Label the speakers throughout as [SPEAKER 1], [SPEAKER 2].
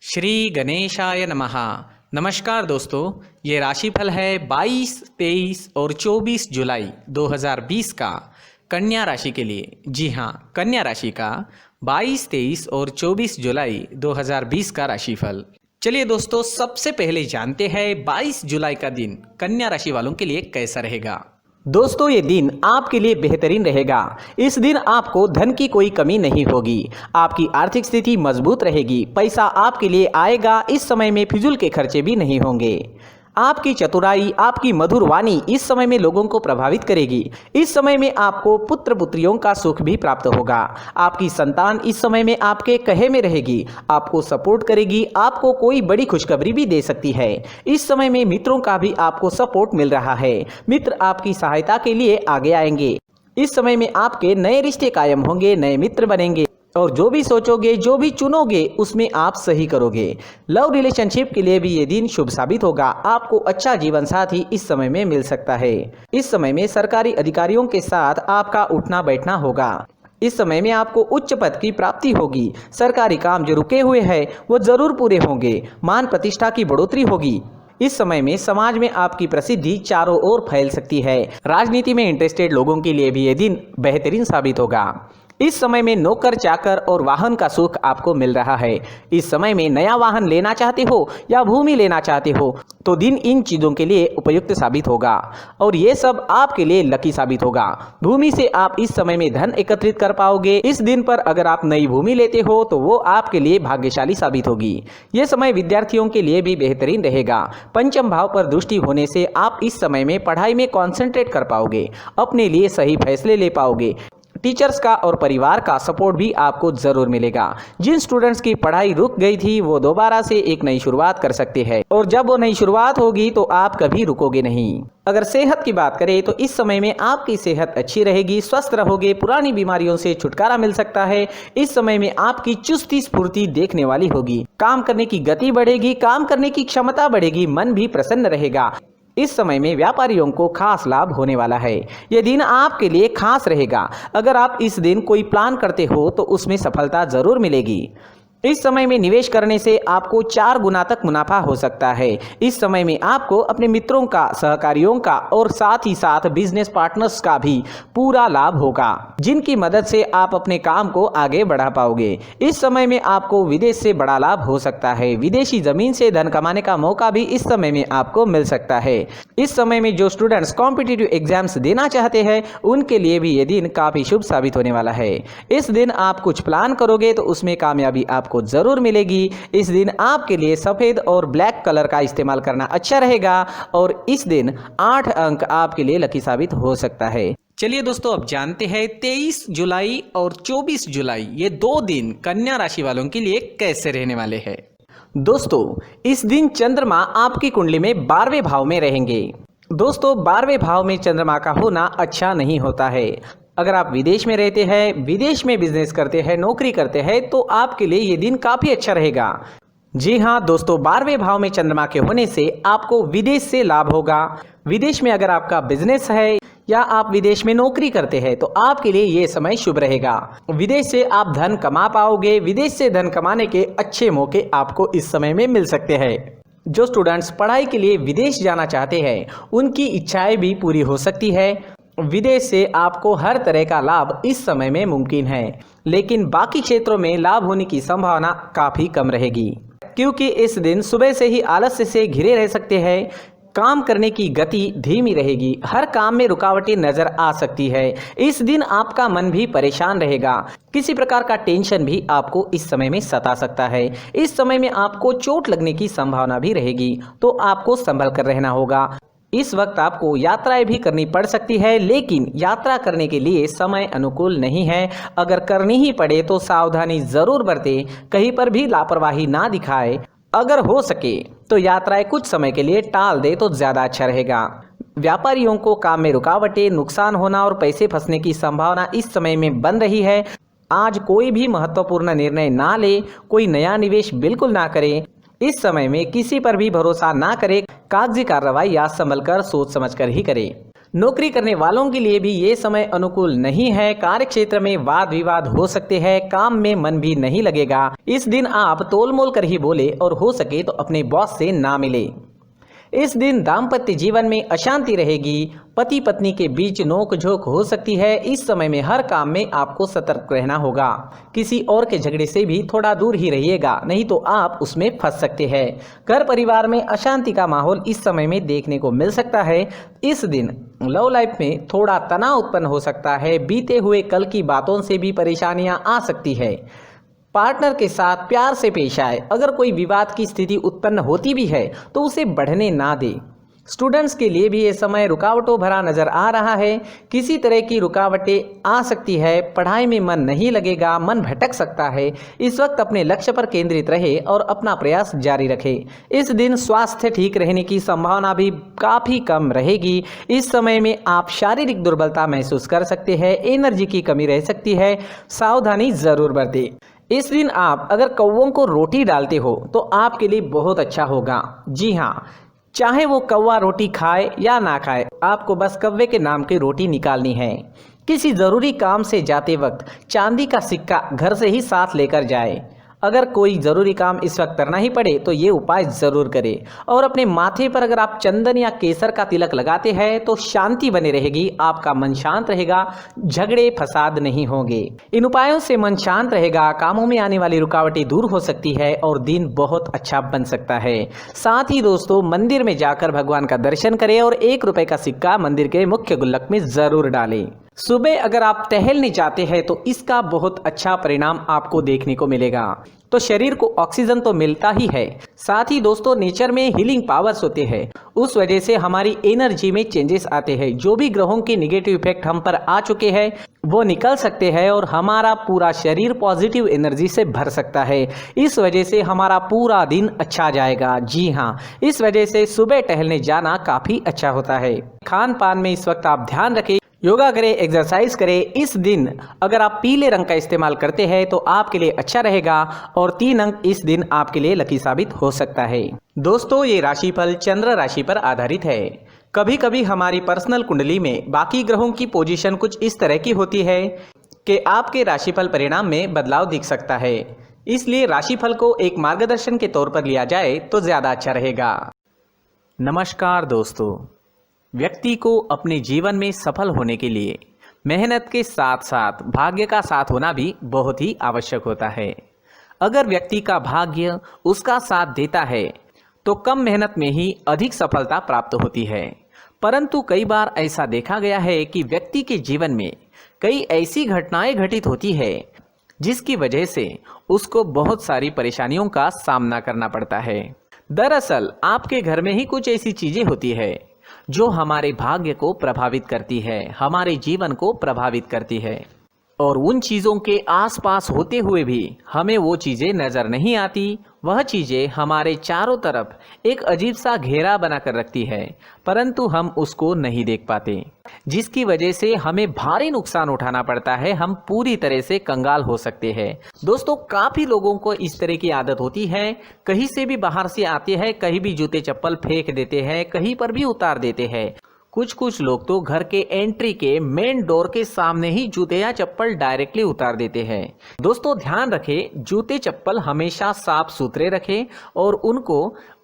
[SPEAKER 1] श्री गणेशाय नमः। नमस्कार दोस्तों, ये राशिफल है 22, 23 और 24 जुलाई 2020 का कन्या राशि के लिए। जी हाँ, कन्या राशि का 22, 23 और 24 जुलाई 2020 का राशिफल। चलिए दोस्तों, सबसे पहले जानते हैं 22 जुलाई का दिन कन्या राशि वालों के लिए कैसा रहेगा।
[SPEAKER 2] दोस्तों, ये दिन आपके लिए बेहतरीन रहेगा। इस दिन आपको धन की कोई कमी नहीं होगी। आपकी आर्थिक स्थिति मजबूत रहेगी। पैसा आपके लिए आएगा। इस समय में फिजूल के खर्चे भी नहीं होंगे। आपकी चतुराई, आपकी मधुर वाणी इस समय में लोगों को प्रभावित करेगी। इस समय में आपको पुत्र पुत्रियों का सुख भी प्राप्त होगा। आपकी संतान इस समय में आपके कहे में रहेगी, आपको सपोर्ट करेगी। आपको कोई बड़ी खुशखबरी भी दे सकती है। इस समय में मित्रों का भी आपको सपोर्ट मिल रहा है। मित्र आपकी सहायता के लिए आगे आएंगे। इस समय में आपके नए रिश्ते कायम होंगे, नए मित्र बनेंगे और जो भी सोचोगे, जो भी चुनोगे, उसमें आप सही करोगे। लव रिलेशनशिप के लिए भी ये दिन शुभ साबित होगा। आपको अच्छा जीवन साथी इस समय में मिल सकता है। इस समय में सरकारी अधिकारियों के साथ आपका उठना बैठना होगा। इस समय में आपको उच्च पद की प्राप्ति होगी। सरकारी काम जो रुके हुए हैं वो जरूर पूरे होंगे। मान प्रतिष्ठा की बढ़ोतरी होगी। इस समय में समाज में आपकी प्रसिद्धि चारों ओर फैल सकती है। राजनीति में इंटरेस्टेड लोगों के लिए भी ये दिन बेहतरीन साबित होगा। इस समय में नौकर चाकर और वाहन का सुख आपको मिल रहा है। इस समय में नया वाहन लेना चाहते हो या भूमि लेना चाहते हो तो दिन इन चीज़ों के लिए उपयुक्त साबित होगा और ये सब आपके लिए लकी साबित होगा। भूमि से आप इस समय में धन एकत्रित कर पाओगे। इस दिन पर अगर आप नई भूमि लेते हो तो वो आपके लिए भाग्यशाली साबित होगी। ये समय विद्यार्थियों के लिए भी बेहतरीन रहेगा। पंचम भाव पर दृष्टि होने से आप इस समय में पढ़ाई में कॉन्सेंट्रेट कर पाओगे, अपने लिए सही फैसले ले पाओगे। टीचर्स का और परिवार का सपोर्ट भी आपको जरूर मिलेगा। जिन स्टूडेंट्स की पढ़ाई रुक गई थी वो दोबारा से एक नई शुरुआत कर सकते हैं और जब वो नई शुरुआत होगी तो आप कभी रुकोगे नहीं। अगर सेहत की बात करें तो इस समय में आपकी सेहत अच्छी रहेगी, स्वस्थ रहोगे। पुरानी बीमारियों से छुटकारा मिल सकता है। इस समय में आपकी चुस्ती स्फूर्ति देखने वाली होगी। काम करने की गति बढ़ेगी, काम करने की क्षमता बढ़ेगी, मन भी प्रसन्न रहेगा। इस समय में व्यापारियों को खास लाभ होने वाला है। यह दिन आपके लिए खास रहेगा। अगर आप इस दिन कोई प्लान करते हो तो उसमें सफलता जरूर मिलेगी। इस समय में निवेश करने से आपको 4 गुना तक मुनाफा हो सकता है। इस समय में आपको अपने मित्रों का, सहकारियों का और साथ ही साथ बिजनेस पार्टनर्स का भी पूरा लाभ होगा, जिनकी मदद से आप अपने काम को आगे बढ़ा पाओगे। इस समय में आपको विदेश से बड़ा लाभ हो सकता है। विदेशी जमीन से धन कमाने का मौका भी इस समय में आपको मिल सकता है। इस समय में जो स्टूडेंट्स कॉम्पिटिटिव एग्जाम्स देना चाहते हैं उनके लिए भी ये दिन काफी शुभ साबित होने वाला है। इस दिन आप कुछ प्लान करोगे तो उसमें कामयाबी आपको जरूर मिलेगी। इस दिन आपके लिए सफेद और ब्लैक कलर का इस्तेमाल करना अच्छा रहेगा और इस दिन 8 अंक आपके लिए लकी साबित हो सकता है।
[SPEAKER 1] चलिए दोस्तों, अब जानते हैं 23 जुलाई और 24 जुलाई ये 2 दिन कन्या राशि वालों के लिए कैसे रहने वाले हैं।
[SPEAKER 2] दोस्तों, इस दिन चंद्रमा आपकी कुंडली में 12वें भाव में रहेंगे। दोस्तों, 12वें भाव में चंद्रमा का होना अच्छा नहीं होता है। अगर आप विदेश में रहते हैं, विदेश में बिजनेस करते हैं, नौकरी करते हैं तो आपके लिए ये दिन काफी अच्छा रहेगा। जी हाँ दोस्तों, 12वें भाव में चंद्रमा के होने से आपको विदेश से लाभ होगा। विदेश में अगर आपका बिजनेस है या आप विदेश में नौकरी करते हैं तो आपके लिए ये समय शुभ रहेगा। विदेश से आप धन कमा पाओगे। विदेश से धन कमाने के अच्छे मौके आपको इस समय में मिल सकते हैं। जो स्टूडेंट्स पढ़ाई के लिए विदेश जाना चाहते हैं उनकी इच्छाएं भी पूरी हो सकती है। विदेश से आपको हर तरह का लाभ इस समय में मुमकिन है, लेकिन बाकी क्षेत्रों में लाभ होने की संभावना काफी कम रहेगी, क्योंकि इस दिन सुबह से ही आलस्य से घिरे रह सकते हैं। काम करने की गति धीमी रहेगी। हर काम में रुकावटें नजर आ सकती है। इस दिन आपका मन भी परेशान रहेगा। किसी प्रकार का टेंशन भी आपको इस समय में सता सकता है। इस समय में आपको चोट लगने की संभावना भी रहेगी, तो आपको संभल कर रहना होगा। इस वक्त आपको यात्राएं भी करनी पड़ सकती है, लेकिन यात्रा करने के लिए समय अनुकूल नहीं है। अगर करनी ही पड़े तो सावधानी जरूर बरतें, कहीं पर भी लापरवाही ना दिखाए। अगर हो सके तो यात्राएं कुछ समय के लिए टाल दे तो ज्यादा अच्छा रहेगा। व्यापारियों को काम में रुकावटें, नुकसान होना और पैसे फंसने की संभावना इस समय में बन रही है। आज कोई भी महत्वपूर्ण निर्णय ना ले, कोई नया निवेश बिल्कुल ना करें। इस समय में किसी पर भी भरोसा ना करें। कागजी कार्रवाई या संभल कर सोच समझ कर ही करें। नौकरी करने वालों के लिए भी ये समय अनुकूल नहीं है। कार्य क्षेत्र में वाद विवाद हो सकते हैं, काम में मन भी नहीं लगेगा। इस दिन आप तोल मोल कर ही बोले और हो सके तो अपने बॉस से ना मिले। इस दिन दाम्पत्य जीवन में अशांति रहेगी, पति पत्नी के बीच नोक झोंक हो सकती है। इस समय में हर काम में आपको सतर्क रहना होगा। किसी और के झगड़े से भी थोड़ा दूर ही रहिएगा, नहीं तो आप उसमें फंस सकते हैं। घर परिवार में अशांति का माहौल इस समय में देखने को मिल सकता है। इस दिन लव लाइफ में थोड़ा तनाव उत्पन्न हो सकता है। बीते हुए कल की बातों से भी परेशानियां आ सकती है। पार्टनर के साथ प्यार से पेश आए। अगर कोई विवाद की स्थिति उत्पन्न होती भी है तो उसे बढ़ने ना दे। स्टूडेंट्स के लिए भी ये समय रुकावटों भरा नजर आ रहा है। किसी तरह की रुकावटें आ सकती है। पढ़ाई में मन नहीं लगेगा, मन भटक सकता है। इस वक्त अपने लक्ष्य पर केंद्रित रहे और अपना प्रयास जारी रखे। इस दिन स्वास्थ्य ठीक रहने की संभावना भी काफ़ी कम रहेगी। इस समय में आप शारीरिक दुर्बलता महसूस कर सकते हैं, एनर्जी की कमी रह सकती है, सावधानी ज़रूर बरतें। इस दिन आप अगर कौवों को रोटी डालते हो तो आपके लिए बहुत अच्छा होगा। जी हाँ, चाहे वो कौवा रोटी खाए या ना खाए, आपको बस कौवे के नाम की रोटी निकालनी है। किसी ज़रूरी काम से जाते वक्त चांदी का सिक्का घर से ही साथ लेकर जाए। अगर कोई ज़रूरी काम इस वक्त करना ही पड़े तो ये उपाय ज़रूर करें। और अपने माथे पर अगर आप चंदन या केसर का तिलक लगाते हैं तो शांति बनी रहेगी, आपका मन शांत रहेगा, झगड़े फसाद नहीं होंगे। इन उपायों से मन शांत रहेगा, कामों में आने वाली रुकावटें दूर हो सकती है और दिन बहुत अच्छा बन सकता है। साथ ही दोस्तों, मंदिर में जाकर भगवान का दर्शन करें और 1 रुपए का सिक्का मंदिर के मुख्य गुल्लक में ज़रूर डालें। सुबह अगर आप टहलने जाते हैं तो इसका बहुत अच्छा परिणाम आपको देखने को मिलेगा। तो शरीर को ऑक्सीजन तो मिलता ही है, साथ ही दोस्तों नेचर में हीलिंग पावर्स होते हैं। उस वजह से हमारी एनर्जी में चेंजेस आते हैं। जो भी ग्रहों के निगेटिव इफेक्ट हम पर आ चुके हैं वो निकल सकते हैं और हमारा पूरा शरीर पॉजिटिव एनर्जी से भर सकता है। इस वजह से हमारा पूरा दिन अच्छा जाएगा। जी हाँ, इस वजह से सुबह टहलने जाना काफ़ी अच्छा होता है। खान पान में इस वक्त आप ध्यान रखें, योगा करें, एक्सरसाइज करें। इस दिन अगर आप पीले रंग का इस्तेमाल करते हैं तो आपके लिए अच्छा रहेगा और 3 अंक इस दिन आपके लिए लकी साबित हो सकता है। दोस्तों, ये राशिफल चंद्र राशि पर आधारित है। कभी कभी हमारी पर्सनल कुंडली में बाकी ग्रहों की पोजीशन कुछ इस तरह की होती है कि आपके राशिफल परिणाम में बदलाव दिख सकता है। इसलिए राशिफल को एक मार्गदर्शन के तौर पर लिया जाए तो ज़्यादा अच्छा रहेगा। नमस्कार दोस्तों, व्यक्ति को अपने जीवन में सफल होने के लिए मेहनत के साथ साथ भाग्य का साथ होना भी बहुत ही आवश्यक होता है। अगर व्यक्ति का भाग्य उसका साथ देता है तो कम मेहनत में ही अधिक सफलता प्राप्त होती है। परंतु कई बार ऐसा देखा गया है कि व्यक्ति के जीवन में कई ऐसी घटनाएं घटित होती है जिसकी वजह से उसको बहुत सारी परेशानियों का सामना करना पड़ता है। दरअसल आपके घर में ही कुछ ऐसी चीजें होती है जो हमारे भाग्य को प्रभावित करती है, हमारे जीवन को प्रभावित करती है, और उन चीज़ों के आसपास होते हुए भी हमें वो चीज़ें नज़र नहीं आती। वह चीज़ें हमारे चारों तरफ एक अजीब सा घेरा बनाकर रखती है, परंतु हम उसको नहीं देख पाते, जिसकी वजह से हमें भारी नुकसान उठाना पड़ता है। हम पूरी तरह से कंगाल हो सकते हैं। दोस्तों, काफ़ी लोगों को इस तरह की आदत होती है, कहीं से भी बाहर से आते हैं, कहीं भी जूते चप्पल फेंक देते हैं, कहीं पर भी उतार देते हैं। कुछ लोग तो घर के एंट्री के मेन डोर के सामने ही जूते या चप्पल डायरेक्टली उतार देते हैं। दोस्तों, ध्यान रखें, जूते चप्पल हमेशा साफ सुथरे रखें और उनको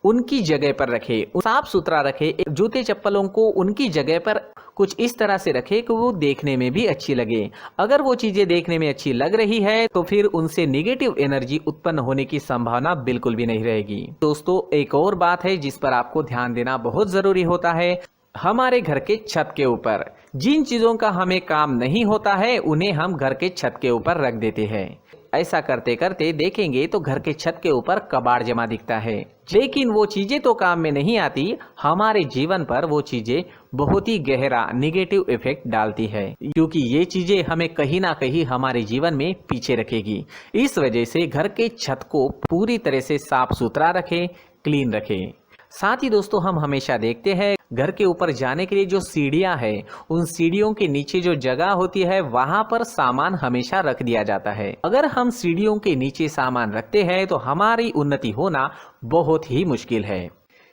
[SPEAKER 2] उनकी जगह पर रखें, साफ सुथरा रखें। जूते चप्पलों को उनकी जगह पर कुछ इस तरह से रखें कि वो देखने में भी अच्छी लगे। अगर वो चीज़ें देखने में अच्छी लग रही है तो फिर उनसे नेगेटिव एनर्जी उत्पन्न होने की संभावना बिल्कुल भी नहीं रहेगी। दोस्तों, एक और बात है जिस पर आपको ध्यान देना बहुत ज़रूरी होता है। हमारे घर के छत के ऊपर जिन चीज़ों का हमें काम नहीं होता है उन्हें हम घर के छत के ऊपर रख देते हैं। ऐसा करते करते देखेंगे तो घर के छत के ऊपर कबाड़ जमा दिखता है, लेकिन वो चीज़ें तो काम में नहीं आती। हमारे जीवन पर वो चीज़ें बहुत ही गहरा नेगेटिव इफेक्ट डालती है, क्योंकि ये चीज़ें हमें कहीं ना कहीं हमारे जीवन में पीछे रखेगी। इस वजह से घर के छत को पूरी तरह से साफ सुथरा रखें, क्लीन रखें। साथ ही दोस्तों, हम हमेशा देखते हैं घर के ऊपर जाने के लिए जो सीढ़ियां हैं, उन सीढ़ियों के नीचे जो जगह होती है वहां पर सामान हमेशा रख दिया जाता है। अगर हम सीढ़ियों के नीचे सामान रखते हैं तो हमारी उन्नति होना बहुत ही मुश्किल है।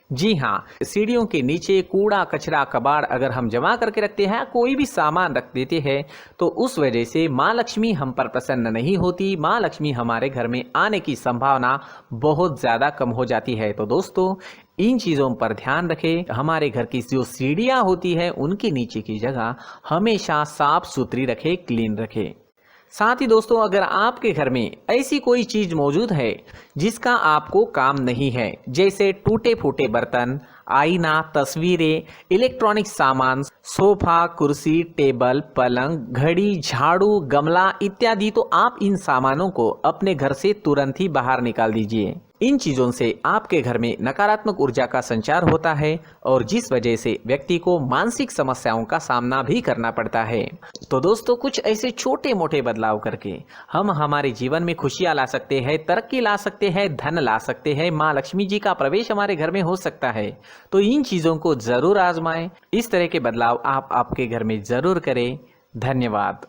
[SPEAKER 2] जी हाँ, सीढ़ियों के नीचे कूड़ा कचरा कबाड़ अगर हम जमा करके रखते हैं, कोई भी सामान रख देते हैं, तो उस वजह से माँ लक्ष्मी हम पर प्रसन्न नहीं होती। माँ लक्ष्मी हमारे घर में आने की संभावना बहुत ज़्यादा कम हो जाती है। तो दोस्तों, इन चीज़ों पर ध्यान रखें। हमारे घर की जो सीढ़ियाँ होती है उनके नीचे की जगह हमेशा साफ सुथरी रखें, क्लीन रखें। साथ ही दोस्तों, अगर आपके घर में ऐसी कोई चीज़ मौजूद है जिसका आपको काम नहीं है, जैसे टूटे फूटे बर्तन, आईना, तस्वीरें, इलेक्ट्रॉनिक सामान, सोफा, कुर्सी, टेबल, पलंग, घड़ी, झाड़ू, गमला इत्यादि, तो आप इन सामानों को अपने घर से तुरंत ही बाहर निकाल दीजिए। इन चीज़ों से आपके घर में नकारात्मक ऊर्जा का संचार होता है और जिस वजह से व्यक्ति को मानसिक समस्याओं का सामना भी करना पड़ता है। तो दोस्तों, कुछ ऐसे छोटे मोटे बदलाव करके हम हमारे जीवन में खुशियाँ ला सकते हैं, तरक्की ला सकते हैं, धन ला सकते हैं, माँ लक्ष्मी जी का प्रवेश हमारे घर में हो सकता है। तो इन चीज़ों को ज़रूर आजमाएं। इस तरह के बदलाव आप आपके घर में ज़रूर करें। धन्यवाद।